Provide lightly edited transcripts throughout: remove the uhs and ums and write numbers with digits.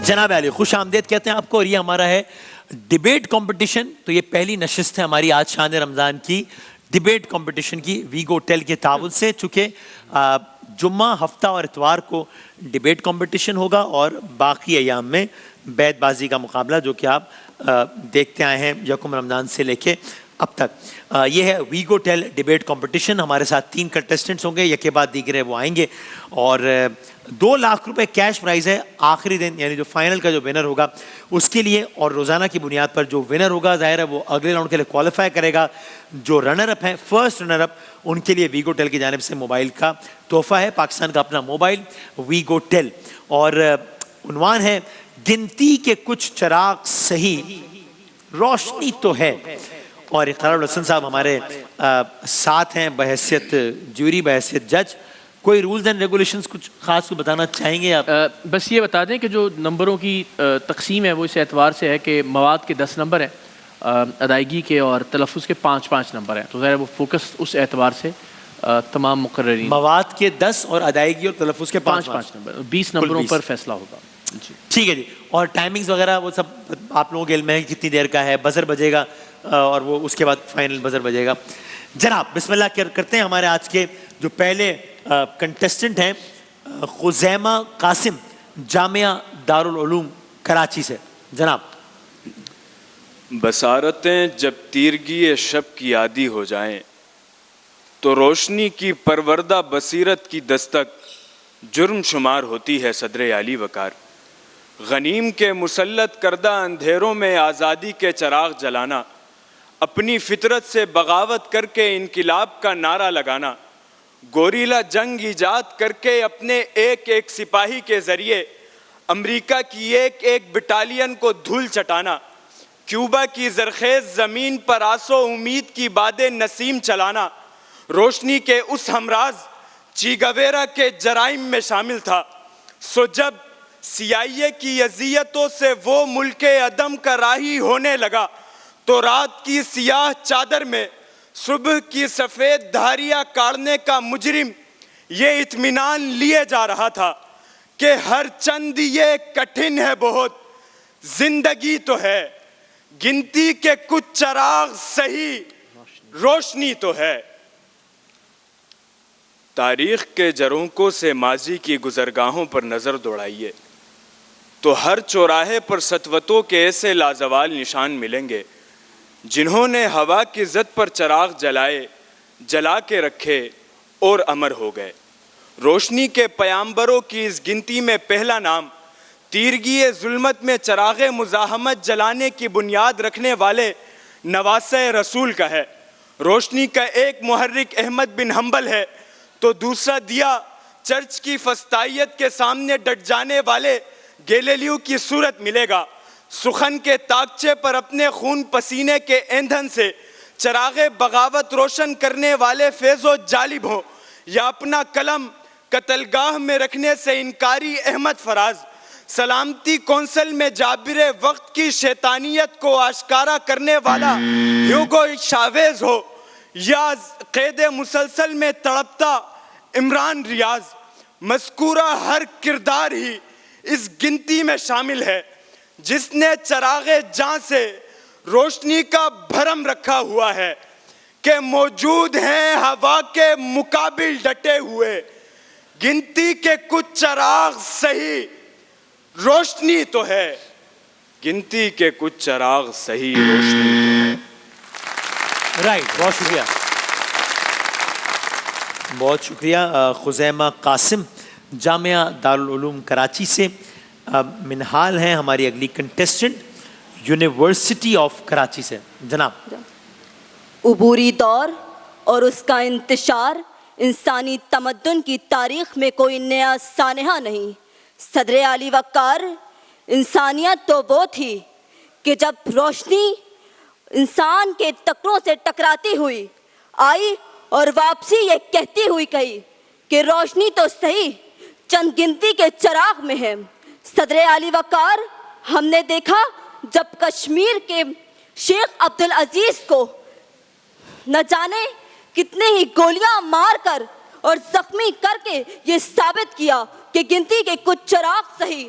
جناب علی خوش آمدید کہتے ہیں آپ کو، اور یہ ہمارا ہے ڈیبیٹ کمپٹیشن. تو یہ پہلی نشست ہے ہماری آج شان رمضان کی ڈیبیٹ کمپٹیشن کی ویگو ٹیل کے تعاون سے. چونکہ جمعہ، ہفتہ اور اتوار کو ڈیبیٹ کمپٹیشن ہوگا اور باقی ایام میں بیت بازی کا مقابلہ جو کہ آپ دیکھتے آئے ہیں یکم رمضان سے لے کے اب تک. یہ ہے ویگو ٹیل ڈیبیٹ کمپٹیشن. ہمارے ساتھ 3 کنٹیسٹنٹس ہوں گے، یک کے بعد دیگرے وہ آئیں گے، اور 2 لاکھ روپے کیش پرائز ہے آخری دن، یعنی جو فائنل کا جو ونر ہوگا اس کے لیے. اور روزانہ کی بنیاد پر جو ونر ہوگا ظاہر ہے وہ اگلے راؤنڈ کے لیے کوالیفائی کرے گا. جو رنر اپ ہیں، فرسٹ رنر اپ، ان کے لیے ویگو ٹیل کی جانب سے موبائل کا تحفہ ہے، پاکستان کا اپنا موبائل ویگو ٹیل. اور عنوان ہے گنتی کے کچھ چراغ صحیح، روشنی تو ہے. اور اقرار الحسن صاحب ہمارے ساتھ ہیں بحیثیت جوری، بحیثیت جج. کوئی رولز اینڈ ریگولیشنز کچھ خاص کو بتانا چاہیں گے آپ؟ بس یہ بتا دیں کہ جو نمبروں کی تقسیم ہے وہ اس اعتبار سے ہے کہ مواد کے 10 نمبر ہیں، ادائیگی کے اور تلفظ کے 5 نمبر ہیں. تو ظاہر وہ فوکس اس اعتبار سے تمام مقررین، مواد کے 10 اور ادائیگی اور تلفظ کے 5 نمبر، 20 نمبروں پر فیصلہ ہوگا. جی ٹھیک ہے جی. اور ٹائمنگز وغیرہ وہ سب آپ لوگوں کے علم ہے کتنی دیر کا ہے؟ بزر بجے گا اور وہ اس کے بعد فائنل بزر بجے گا. جناب بسم اللہ کرتے ہیں. ہمارے آج کے جو پہلے کنٹیسٹنٹ ہیں خزیمہ قاسم، جامعہ دارالعلوم کراچی سے. جناب. بصارتیں جب تیرگی شب کی عادی ہو جائیں تو روشنی کی پروردہ بصیرت کی دستک جرم شمار ہوتی ہے صدر عالی وقار. غنیم کے مسلط کردہ اندھیروں میں آزادی کے چراغ جلانا، اپنی فطرت سے بغاوت کر کے انقلاب کا نعرہ لگانا، گوریلا جنگ ایجاد کر کے اپنے ایک ایک سپاہی کے ذریعے امریکہ کی ایک ایک بٹالین کو دھول چٹانا، کیوبا کی زرخیز زمین پر آسو امید کی باد نسیم چلانا، روشنی کے اس ہمراز چیگویرا کے جرائم میں شامل تھا. سو جب سیاہی کی اذیتوں سے وہ ملک عدم کا راہی ہونے لگا تو رات کی سیاہ چادر میں صبح کی سفید دھاریاں کاٹنے کا مجرم یہ اطمینان لیے جا رہا تھا کہ ہر چند یہ کٹھن ہے بہت، زندگی تو ہے، گنتی کے کچھ چراغ صحیح، روشنی تو ہے. تاریخ کے جھروکوں سے ماضی کی گزرگاہوں پر نظر دوڑائیے تو ہر چوراہے پر سطوتوں کے ایسے لازوال نشان ملیں گے جنہوں نے ہوا کی زد پر چراغ جلائے، جلا کے رکھے اور امر ہو گئے. روشنی کے پیامبروں کی اس گنتی میں پہلا نام تیرگی ظلمت میں چراغ مزاحمت جلانے کی بنیاد رکھنے والے نواسہ رسول کا ہے. روشنی کا ایک محرک احمد بن حنبل ہے تو دوسرا دیا چرچ کی فسطائیت کے سامنے ڈٹ جانے والے گیلیلیو کی صورت ملے گا. سخن کے تاکچے پر اپنے خون پسینے کے ایندھن سے چراغ بغاوت روشن کرنے والے فیض و جالب ہوں، یا اپنا قلم قتل گاہ میں رکھنے سے انکاری احمد فراز، سلامتی کونسل میں جابر وقت کی شیطانیت کو آشکارا کرنے والا ہیوگو شاویز ہو، یا قید مسلسل میں تڑپتا عمران ریاض. مذکورہ ہر کردار ہی اس گنتی میں شامل ہے جس نے چراغ جاں سے روشنی کا بھرم رکھا ہوا ہے کہ موجود ہیں ہوا کے مقابل ڈٹے ہوئے. گنتی کے کچھ چراغ صحیح، روشنی تو ہے. گنتی کے کچھ چراغ صحیح، روشنی تو ہے. رائٹ، بہت شکریہ، بہت شکریہ. خزیمہ قاسم، جامعہ دارالعلوم کراچی سے. منہال ہیں ہماری اگلی کنٹیسٹنٹ یونیورسٹی آف کراچی سے. جناب. عبوری دور اور اس کا انتشار انسانی تمدن کی تاریخ میں کوئی نیا سانحہ نہیں. صدر عالی وقار، انسانیت تو وہ تھی کہ جب روشنی انسان کے ٹکروں سے ٹکراتی ہوئی آئی اور واپسی یہ کہتی ہوئی کہی کہ روشنی تو صحیح، چند گنتی کے چراغ میں ہے. صدر عالی وقار، ہم نے دیکھا جب کشمیر کے شیخ عبدالعزیز کو نہ جانے کتنے ہی گولیاں مار کر اور زخمی کر کے یہ ثابت کیا کہ گنتی کے کچھ چراغ صحیح،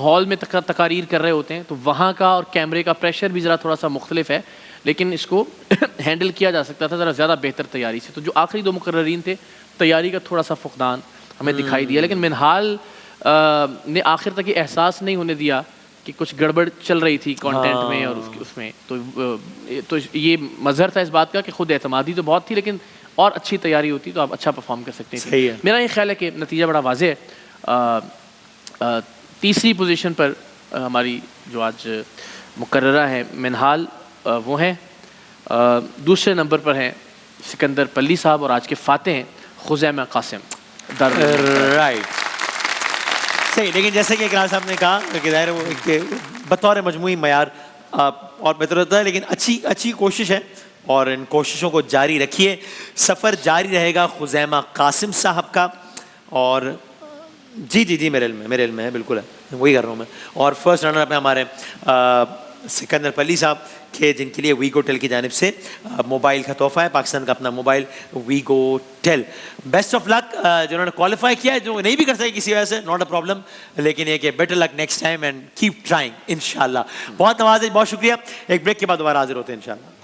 ہال میں تقاریر کر رہے ہوتے ہیں تو وہاں کا اور کیمرے کا پریشر بھی ذرا تھوڑا سا مختلف ہے، لیکن اس کو ہینڈل کیا جا سکتا تھا ذرا زیادہ بہتر تیاری سے. تو جو آخری 2 مقررین تھے تیاری کا تھوڑا سا فقدان ہمیں دکھائی دیا، لیکن منہال نے آخر تک یہ احساس نہیں ہونے دیا کہ کچھ گڑبڑ چل رہی تھی کانٹینٹ میں اور اس میں. تو یہ مظہر تھا اس بات کا کہ خود اعتمادی تو بہت تھی، لیکن اور اچھی تیاری ہوتی تو آپ اچھا پرفارم کر سکتے صحیح ہیں. ہے. میرا یہ خیال ہے کہ نتیجہ بڑا واضح ہے. تیسری پوزیشن پر ہماری جو آج مقررہ ہے منہال وہ ہیں. دوسرے نمبر پر ہیں سکندر پلی صاحب اور آج کے فاتح ہیں خزیمہ قاسم. رائٹ صحیح. لیکن جیسے کہ اقرار صاحب نے کہا کہ ظاہر ہے وہ کہ بطور مجموعی معیار اور بہتر ہوتا ہے، لیکن اچھی کوشش ہے اور ان کوششوں کو جاری رکھیے. سفر جاری رہے گا خزیمہ قاسم صاحب کا. اور جی میرے علم میں ہے، بالکل ہے، وہی کر رہا ہوں میں. اور فرسٹ رنر اپ ہمارے سکندر پلی صاحب کے، جن کے لیے ویگو ٹیل کی جانب سے موبائل کا تحفہ ہے، پاکستان کا اپنا موبائل ویگو ٹیل. بیسٹ آف لک جنہوں نے کوالیفائی کیا ہے، جو نہیں بھی کر سکے کسی وجہ سے، ناٹ اے پرابلم، لیکن یہ کہ better luck next time and keep trying انشاءاللہ. بہت نوازش، بہت شکریہ. ایک بریک کے بعد دوبارہ حاضر ہوتے ہیں انشاءاللہ.